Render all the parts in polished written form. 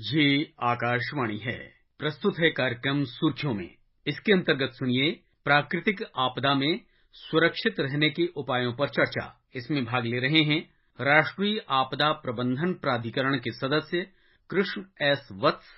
ये आकाशवाणी है। प्रस्तुत है कार्यक्रम सुर्खियों में। इसके अंतर्गत सुनिए प्राकृतिक आपदा में सुरक्षित रहने के उपायों पर चर्चा। इसमें भाग ले रहे हैं राष्ट्रीय आपदा प्रबंधन प्राधिकरण के सदस्य कृष्ण एस वत्स।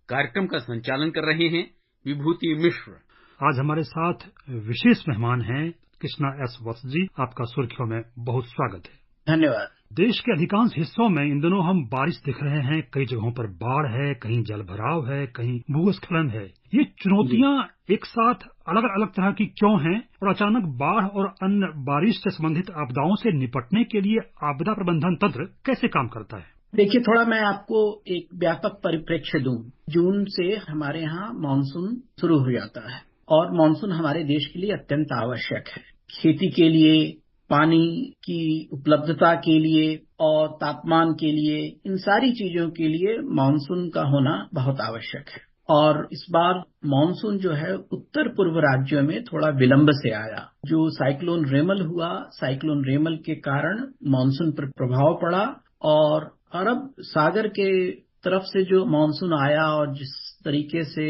कार्यक्रम का संचालन कर रहे हैं विभूति मिश्र। आज हमारे साथ विशेष मेहमान हैं कृष्णा एस वत्स जी। आपका सुर्खियों में बहुत स्वागत है। धन्यवाद। देश के अधिकांश हिस्सों में इन दिनों हम बारिश देख रहे हैं। कई जगहों पर बाढ़ है, कहीं जल भराव है, कहीं भूस्खलन है। ये चुनौतियां एक साथ अलग अलग तरह की क्यों हैं और अचानक बाढ़ और अन्य बारिश से संबंधित आपदाओं से निपटने के लिए आपदा प्रबंधन तंत्र कैसे काम करता है? देखिए, थोड़ा मैं आपको एक व्यापक परिप्रेक्ष्य दूं। जून से हमारे यहाँ मानसून शुरू हो जाता है और मानसून हमारे देश के लिए अत्यंत आवश्यक है। खेती के लिए, पानी की उपलब्धता के लिए और तापमान के लिए, इन सारी चीजों के लिए मानसून का होना बहुत आवश्यक है। और इस बार मानसून जो है उत्तर पूर्व राज्यों में थोड़ा विलंब से आया। जो साइक्लोन रेमल हुआ, साइक्लोन रेमल के कारण मानसून पर प्रभाव पड़ा और अरब सागर के तरफ से जो मानसून आया और जिस तरीके से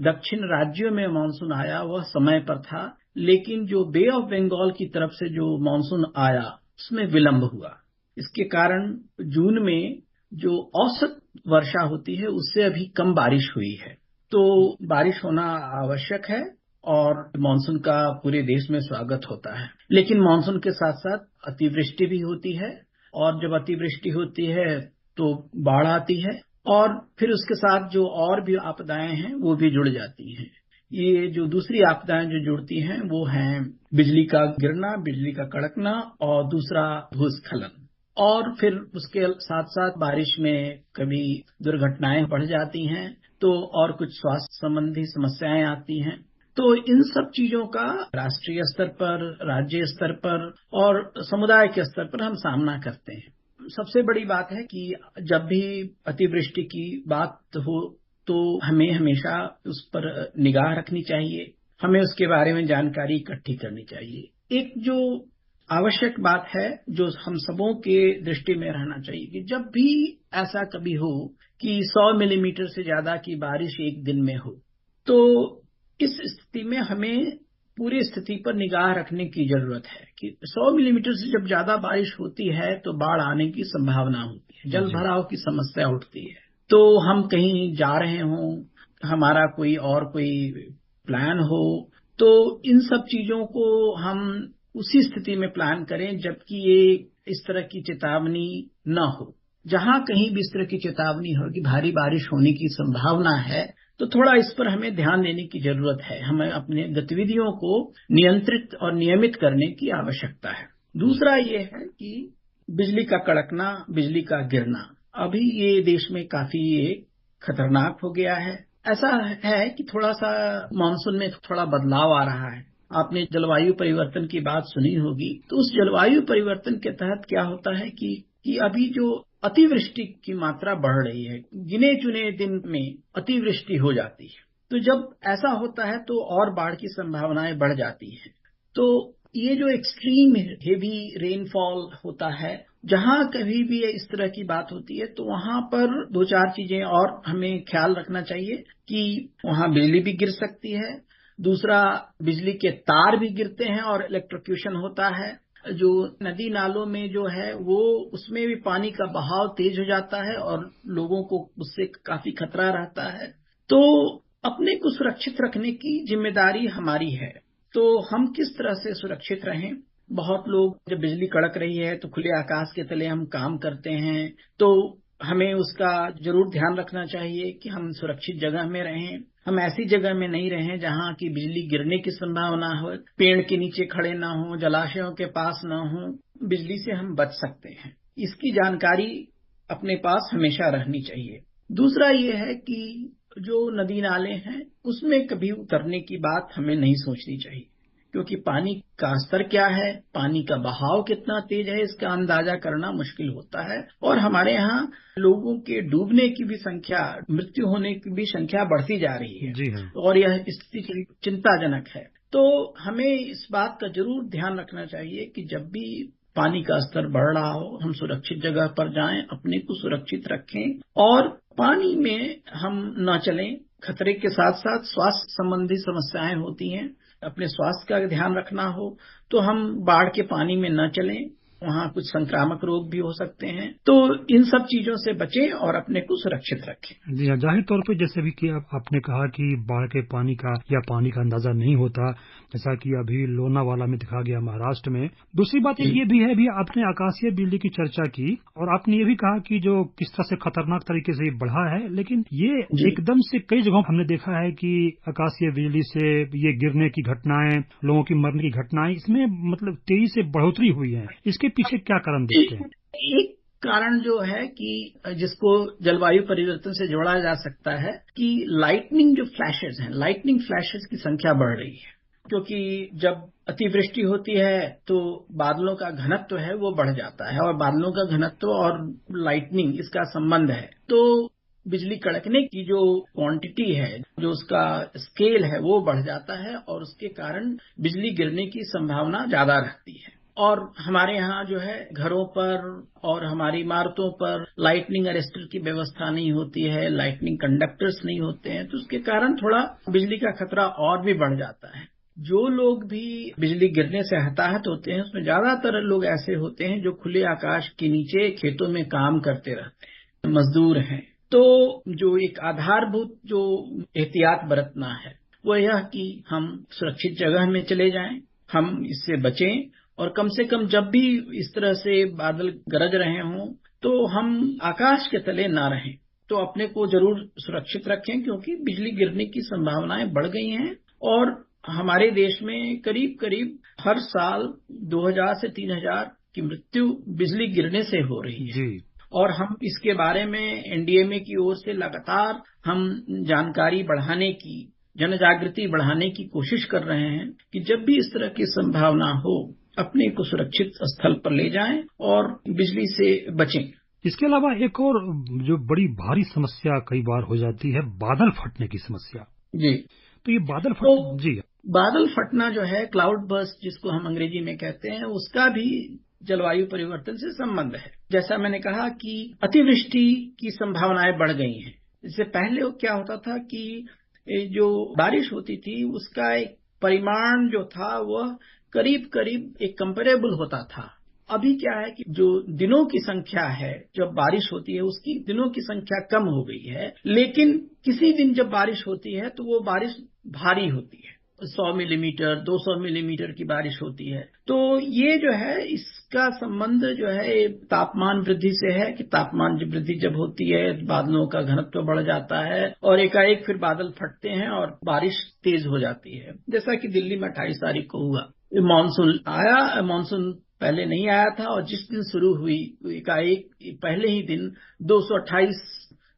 दक्षिण राज्यों में मानसून आया वह समय पर था, लेकिन जो बे ऑफ बंगाल की तरफ से जो मानसून आया उसमें विलंब हुआ। इसके कारण जून में जो औसत वर्षा होती है उससे अभी कम बारिश हुई है। तो बारिश होना आवश्यक है और मानसून का पूरे देश में स्वागत होता है। लेकिन मानसून के साथ साथ अतिवृष्टि भी होती है और जब अतिवृष्टि होती है तो बाढ़ आती है और फिर उसके साथ जो और भी आपदाएं हैं वो भी जुड़ जाती हैं। ये जो दूसरी आपदाएं जो जुड़ती हैं वो हैं बिजली का गिरना, बिजली का कड़कना और दूसरा भूस्खलन। और फिर उसके साथ साथ बारिश में कभी दुर्घटनाएं बढ़ जाती हैं तो और कुछ स्वास्थ्य संबंधी समस्याएं आती हैं। तो इन सब चीजों का राष्ट्रीय स्तर पर, राज्य स्तर पर और समुदाय के स्तर पर हम सामना करते हैं। सबसे बड़ी बात है कि जब भी अतिवृष्टि की बात हो तो हमें हमेशा उस पर निगाह रखनी चाहिए। हमें उसके बारे में जानकारी इकट्ठी करनी चाहिए। एक जो आवश्यक बात है जो हम सबों के दृष्टि में रहना चाहिए कि जब भी ऐसा कभी हो कि 100 मिलीमीटर से ज्यादा की बारिश एक दिन में हो, तो इस स्थिति में हमें पूरी स्थिति पर निगाह रखने की जरूरत है कि 100 मिलीमीटर से जब ज्यादा बारिश होती है तो बाढ़ आने की संभावना होती है, जल भराव की समस्या उठती है। तो हम कहीं जा रहे हों, हमारा कोई प्लान हो, तो इन सब चीजों को हम उसी स्थिति में प्लान करें जबकि ये इस तरह की चेतावनी न हो। जहां कहीं भी इस तरह की चेतावनी हो कि भारी बारिश होने की संभावना है तो थोड़ा इस पर हमें ध्यान देने की जरूरत है। हमें अपने गतिविधियों को नियंत्रित और नियमित करने की आवश्यकता है। दूसरा ये है कि बिजली का कड़कना, बिजली का गिरना, अभी ये देश में काफी खतरनाक हो गया है। ऐसा है कि थोड़ा सा मानसून में थोड़ा बदलाव आ रहा है। आपने जलवायु परिवर्तन की बात सुनी होगी, तो उस जलवायु परिवर्तन के तहत क्या होता है कि अभी जो अतिवृष्टि की मात्रा बढ़ रही है, गिने चुने दिन में अतिवृष्टि हो जाती है। तो जब ऐसा होता है तो और बाढ़ की संभावनाएं बढ़ जाती हैं। तो ये जो एक्सट्रीम हेवी रेनफॉल होता है, जहां कभी भी इस तरह की बात होती है तो वहां पर दो चार चीजें और हमें ख्याल रखना चाहिए कि वहां बिजली भी गिर सकती है। दूसरा, बिजली के तार भी गिरते हैं और इलेक्ट्रोक्यूशन होता है। जो नदी नालों में जो है वो उसमें भी पानी का बहाव तेज हो जाता है और लोगों को उससे काफी खतरा रहता है। तो अपने को सुरक्षित रखने की जिम्मेदारी हमारी है। तो हम किस तरह से सुरक्षित रहें? बहुत लोग जब बिजली कड़क रही है तो खुले आकाश के तले हम काम करते हैं, तो हमें उसका जरूर ध्यान रखना चाहिए कि हम सुरक्षित जगह में रहें। हम ऐसी जगह में नहीं रहें जहां की बिजली गिरने की संभावना हो, पेड़ के नीचे खड़े ना हो, जलाशयों के पास ना हो। बिजली से हम बच सकते हैं, इसकी जानकारी अपने पास हमेशा रहनी चाहिए। दूसरा ये है कि जो नदी नाले हैं उसमें कभी उतरने की बात हमें नहीं सोचनी चाहिए, क्योंकि पानी का स्तर क्या है, पानी का बहाव कितना तेज है, इसका अंदाजा करना मुश्किल होता है। और हमारे यहाँ लोगों के डूबने की भी संख्या, मृत्यु होने की भी संख्या बढ़ती जा रही है। जी हाँ। और यह स्थिति चिंताजनक है। तो हमें इस बात का जरूर ध्यान रखना चाहिए कि जब भी पानी का स्तर बढ़ रहा हो हम सुरक्षित जगह पर जाएं, अपने को सुरक्षित रखें और पानी में हम न चलें। खतरे के साथ साथ स्वास्थ्य संबंधी समस्याएं होती हैं। अपने स्वास्थ्य का ध्यान रखना हो तो हम बाढ़ के पानी में न चलें, वहां कुछ संक्रामक रोग भी हो सकते हैं। तो इन सब चीजों से बचें और अपने को सुरक्षित रखें। जी हाँ, जाहिर तौर पे जैसे भी कि आपने कहा कि बाढ़ के पानी का या पानी का अंदाजा नहीं होता, जैसा कि अभी लोनावाला में दिखा गया महाराष्ट्र में। दूसरी बात ये भी है, भी आपने आकाशीय बिजली की चर्चा की और आपने ये भी कहा कि जो किस तरह से खतरनाक तरीके से बढ़ा है, लेकिन ये एकदम से कई जगहों हमने देखा है कि आकाशीय बिजली से ये गिरने की घटनाएं, लोगों की मरने की घटनाएं, इसमें मतलब तेजी से बढ़ोतरी हुई है। इसके पीछे क्या कारण देखते हैं? एक कारण जो है कि जिसको जलवायु परिवर्तन से जोड़ा जा सकता है कि लाइटनिंग जो फ्लैशेस हैं, लाइटनिंग फ्लैशेस की संख्या बढ़ रही है। क्योंकि जब अतिवृष्टि होती है तो बादलों का घनत्व है वो बढ़ जाता है, और बादलों का घनत्व और लाइटनिंग इसका संबंध है। तो बिजली कड़कने की जो क्वांटिटी है, जो उसका स्केल है, वो बढ़ जाता है और उसके कारण बिजली गिरने की संभावना ज्यादा रहती है। और हमारे यहाँ जो है घरों पर और हमारी इमारतों पर लाइटनिंग अरेस्टर की व्यवस्था नहीं होती है, लाइटनिंग कंडक्टर्स नहीं होते हैं, तो उसके कारण थोड़ा बिजली का खतरा और भी बढ़ जाता है। जो लोग भी बिजली गिरने से हताहत होते हैं उसमें ज्यादातर लोग ऐसे होते हैं जो खुले आकाश के नीचे खेतों में काम करते रहते हैं, मजदूर हैं। तो जो एक आधारभूत जो एहतियात बरतना है वो यह कि हम सुरक्षित जगह में चले जाएं, हम इससे बचें, और कम से कम जब भी इस तरह से बादल गरज रहे हों तो हम आकाश के तले ना रहें, तो अपने को जरूर सुरक्षित रखें, क्योंकि बिजली गिरने की संभावनाएं बढ़ गई हैं। और हमारे देश में करीब करीब हर साल 2000 से 3000 की मृत्यु बिजली गिरने से हो रही है। और हम इसके बारे में एनडीएमए की ओर से लगातार हम जानकारी बढ़ाने की, जन जागृति बढ़ाने की कोशिश कर रहे हैं कि जब भी इस तरह की संभावना हो अपने को सुरक्षित स्थल पर ले जाएं और बिजली से बचें। इसके अलावा एक और जो बड़ी भारी समस्या कई बार हो जाती है, बादल फटने की समस्या। जी, तो ये बादल बादल फटना जो है, क्लाउड बर्स्ट जिसको हम अंग्रेजी में कहते हैं, उसका भी जलवायु परिवर्तन से संबंध है। जैसा मैंने कहा कि अतिवृष्टि की संभावनाएं बढ़ गई हैं। इससे पहले क्या होता था कि जो बारिश होती थी उसका एक परिमाण जो था वह करीब करीब एक कंपेरेबल होता था। अभी क्या है कि जो दिनों की संख्या है जब बारिश होती है उसकी दिनों की संख्या कम हो गई है, लेकिन किसी दिन जब बारिश होती है तो वो बारिश भारी होती है, 100 मिलीमीटर 200 मिलीमीटर की बारिश होती है। तो ये जो है इसका संबंध जो है तापमान वृद्धि से है कि तापमान वृद्धि जब होती है बादलों का घनत्व बढ़ जाता है और एकाएक फिर बादल फटते हैं और बारिश तेज हो जाती है। जैसा कि दिल्ली में 28 तारीख को हुआ, मानसून आया, मानसून पहले नहीं आया था और जिस दिन शुरू हुई एकाएक पहले ही दिन 228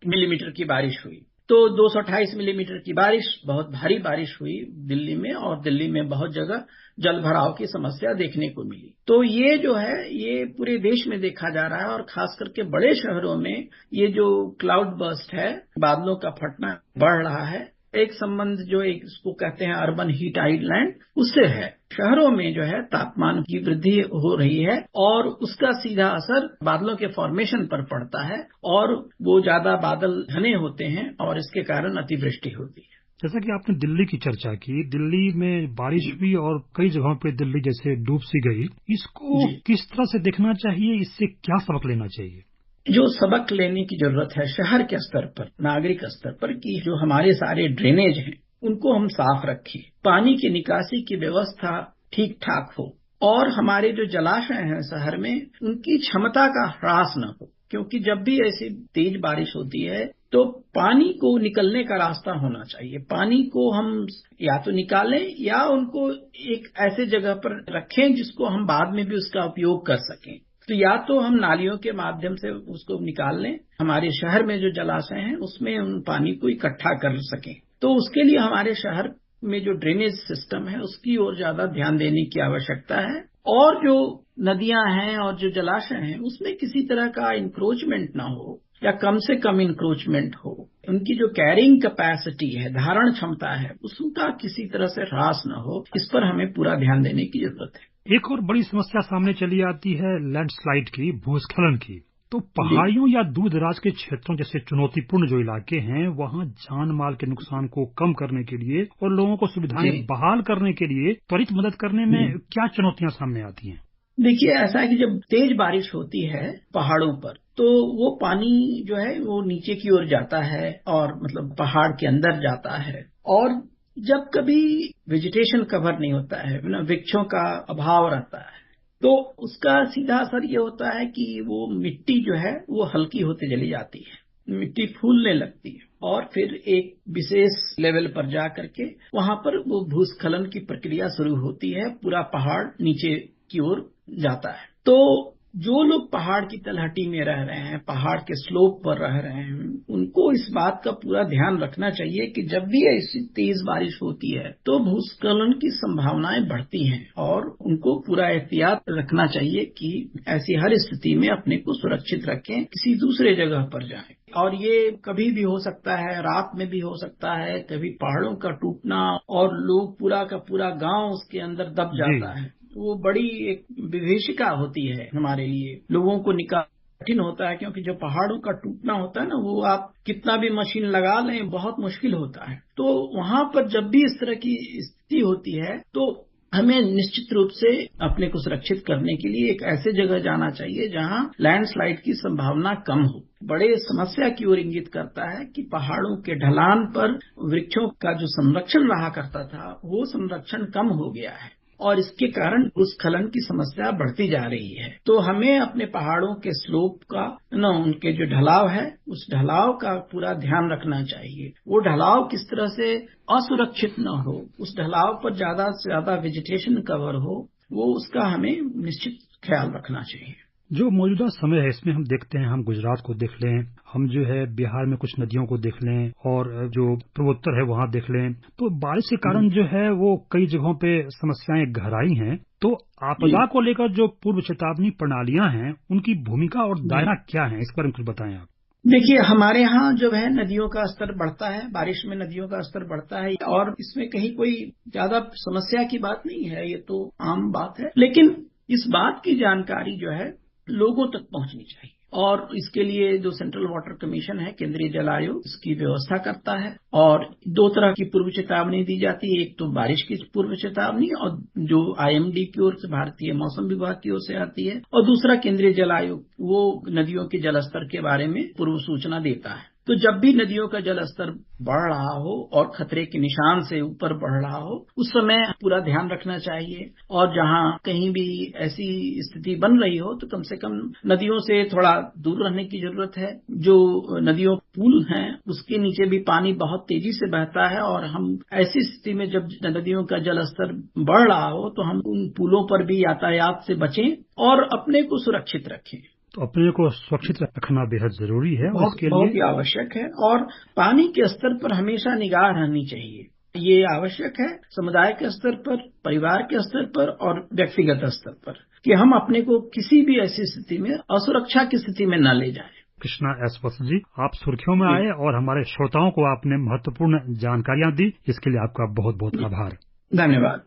मिलीमीटर की बारिश हुई। तो 228 मिलीमीटर की बारिश, बहुत भारी बारिश हुई दिल्ली में, और दिल्ली में बहुत जगह जल भराव की समस्या देखने को मिली। तो ये जो है ये पूरे देश में देखा जा रहा है, और खास करके बड़े शहरों में ये जो क्लाउड बर्स्ट है, बादलों का फटना बढ़ रहा है। एक संबंध जो एक इसको कहते हैं अर्बन हीट आइलैंड, उससे है। शहरों में जो है तापमान की वृद्धि हो रही है और उसका सीधा असर बादलों के फॉर्मेशन पर पड़ता है और वो ज्यादा बादल घने होते हैं और इसके कारण अतिवृष्टि होती है। जैसा कि आपने दिल्ली की चर्चा की, दिल्ली में बारिश हुई और कई जगहों पे दिल्ली जैसे डूब सी गई, इसको किस तरह से देखना चाहिए, इससे क्या सबक लेना चाहिए? जो सबक लेने की जरूरत है शहर के स्तर पर, नागरिक स्तर पर, कि जो हमारे सारे ड्रेनेज हैं उनको हम साफ रखें, पानी की निकासी की व्यवस्था ठीक ठाक हो, और हमारे जो जलाशय हैं शहर में उनकी क्षमता का ह्रास न हो। क्योंकि जब भी ऐसी तेज बारिश होती है तो पानी को निकलने का रास्ता होना चाहिए। पानी को हम या तो निकालें या उनको एक ऐसे जगह पर रखें जिसको हम बाद में भी उसका उपयोग कर सकें। तो या तो हम नालियों के माध्यम से उसको निकाल लें, हमारे शहर में जो जलाशय हैं उसमें उन पानी को इकट्ठा कर सकें। तो उसके लिए हमारे शहर में जो ड्रेनेज सिस्टम है उसकी ओर ज्यादा ध्यान देने की आवश्यकता है, और जो नदियां हैं और जो जलाशय हैं उसमें किसी तरह का इंक्रोचमेंट ना हो या कम से कम इंक्रोचमेंट हो। उनकी जो कैरिंग कैपेसिटी है, धारण क्षमता है, उसका किसी तरह से ह्रास न हो, इस पर हमें पूरा ध्यान देने की जरूरत है। एक और बड़ी समस्या सामने चली आती है लैंडस्लाइड की, भूस्खलन की। तो पहाड़ियों या दूर दराज के क्षेत्रों जैसे चुनौतीपूर्ण जो इलाके हैं, वहाँ जान माल के नुकसान को कम करने के लिए और लोगों को सुविधाएं बहाल करने के लिए त्वरित मदद करने में क्या चुनौतियां सामने आती हैं? देखिए, ऐसा है कि जब तेज बारिश होती है पहाड़ों पर, तो वो पानी जो है वो नीचे की ओर जाता है और मतलब पहाड़ के अंदर जाता है। और जब कभी वेजिटेशन कवर नहीं होता है, वृक्षों का अभाव रहता है, तो उसका सीधा असर ये होता है कि वो मिट्टी जो है वो हल्की होते चली जाती है, मिट्टी फूलने लगती है और फिर एक विशेष लेवल पर जा करके वहां पर वो भूस्खलन की प्रक्रिया शुरू होती है, पूरा पहाड़ नीचे की ओर जाता है। तो जो लोग पहाड़ की तलहटी में रह रहे हैं, पहाड़ के स्लोप पर रह रहे हैं, उनको इस बात का पूरा ध्यान रखना चाहिए कि जब भी ऐसी तेज बारिश होती है तो भूस्खलन की संभावनाएं बढ़ती हैं और उनको पूरा एहतियात रखना चाहिए कि ऐसी हर स्थिति में अपने को सुरक्षित रखें, किसी दूसरे जगह पर जाएं। और ये कभी भी हो सकता है, रात में भी हो सकता है, कभी पहाड़ों का टूटना और लोग पूरा का पूरा गांव उसके अंदर दब जाता है। वो बड़ी एक विभीषिका होती है हमारे लिए, लोगों को निकाल कठिन होता है, क्योंकि जो पहाड़ों का टूटना होता है ना, वो आप कितना भी मशीन लगा लें बहुत मुश्किल होता है। तो वहां पर जब भी इस तरह की स्थिति होती है तो हमें निश्चित रूप से अपने को सुरक्षित करने के लिए एक ऐसे जगह जाना चाहिए जहां लैंडस्लाइड की संभावना कम हो। बड़े समस्या की ओर इंगित करता है कि पहाड़ों के ढलान पर वृक्षों का जो संरक्षण रहा करता था वो संरक्षण कम हो गया है और इसके कारण भूस्खलन की समस्या बढ़ती जा रही है। तो हमें अपने पहाड़ों के स्लोप का उनके जो ढलाव है उस ढलाव का पूरा ध्यान रखना चाहिए। वो ढलाव किस तरह से असुरक्षित न हो, उस ढलाव पर ज्यादा से ज्यादा वेजिटेशन कवर हो, वो उसका हमें निश्चित ख्याल रखना चाहिए। जो मौजूदा समय है इसमें हम देखते हैं, हम गुजरात को देख लें, हम जो है बिहार में कुछ नदियों को देख लें और जो पूर्वोत्तर है वहां देख लें, तो बारिश के कारण जो है वो कई जगहों पे समस्याएं गहराई हैं। तो आपदा को लेकर जो पूर्व चेतावनी प्रणालियां हैं उनकी भूमिका और दायरा क्या है, इस पर हम कुछ बताएं आप। देखिए, हमारे यहाँ जो है नदियों का स्तर बढ़ता है, बारिश में नदियों का स्तर बढ़ता है और इसमें कहीं कोई ज्यादा समस्या की बात नहीं है, ये तो आम बात है। लेकिन इस बात की जानकारी जो है लोगों तक पहुंचनी चाहिए और इसके लिए जो सेंट्रल वाटर कमीशन है, केंद्रीय जल आयोग, इसकी व्यवस्था करता है। और दो तरह की पूर्व चेतावनी दी जाती है, एक तो बारिश की पूर्व चेतावनी और जो IMD की ओर से, भारतीय मौसम विभाग की ओर से आती है, और दूसरा केंद्रीय जल आयोग, वो नदियों के जलस्तर के बारे में पूर्व सूचना देता है। तो जब भी नदियों का जल स्तर बढ़ रहा हो और खतरे के निशान से ऊपर बढ़ रहा हो, उस समय पूरा ध्यान रखना चाहिए। और जहां कहीं भी ऐसी स्थिति बन रही हो तो कम से कम नदियों से थोड़ा दूर रहने की जरूरत है। जो नदियों पुल हैं उसके नीचे भी पानी बहुत तेजी से बहता है और हम ऐसी स्थिति में जब नदियों का जल स्तर बढ़ रहा हो तो हम उन पुलों पर भी यातायात से बचें और अपने को सुरक्षित रखें। तो अपने को सुरक्षित रखना बेहद जरूरी है, बहुत ही आवश्यक है। और पानी के स्तर पर हमेशा निगाह रहनी चाहिए, ये आवश्यक है समुदाय के स्तर पर, परिवार के स्तर पर और व्यक्तिगत स्तर पर, कि हम अपने को किसी भी ऐसी स्थिति में असुरक्षा की स्थिति में न ले जाएं। कृष्णा एस वत्स जी, आप सुर्खियों में आए और हमारे श्रोताओं को आपने महत्वपूर्ण जानकारियां दी, इसके लिए आपका बहुत बहुत आभार। धन्यवाद।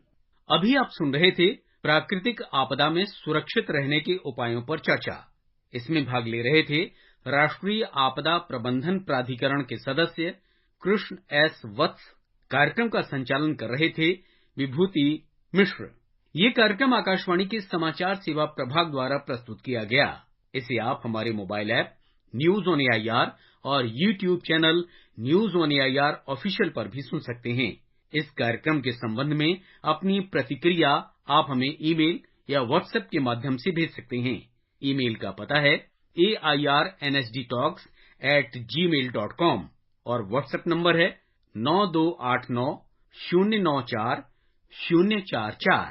अभी आप सुन रहे थे प्राकृतिक आपदा में सुरक्षित रहने के उपायों पर चर्चा। इसमें भाग ले रहे थे राष्ट्रीय आपदा प्रबंधन प्राधिकरण के सदस्य कृष्ण एस वत्स। कार्यक्रम का संचालन कर रहे थे विभूति मिश्र। ये कार्यक्रम आकाशवाणी के समाचार सेवा प्रभाग द्वारा प्रस्तुत किया गया। इसे आप हमारे mobile app news on AIR और YouTube channel news on AIR official पर भी सुन सकते हैं। इस कार्यक्रम के संबंध में अपनी प्रतिक्रिया आप हमें ईमेल या व्हाट्सएप के माध्यम से भेज सकते हैं। ईमेल का पता है airnsdtalks@gmail.com और व्हाट्सएप नंबर है 9289094044।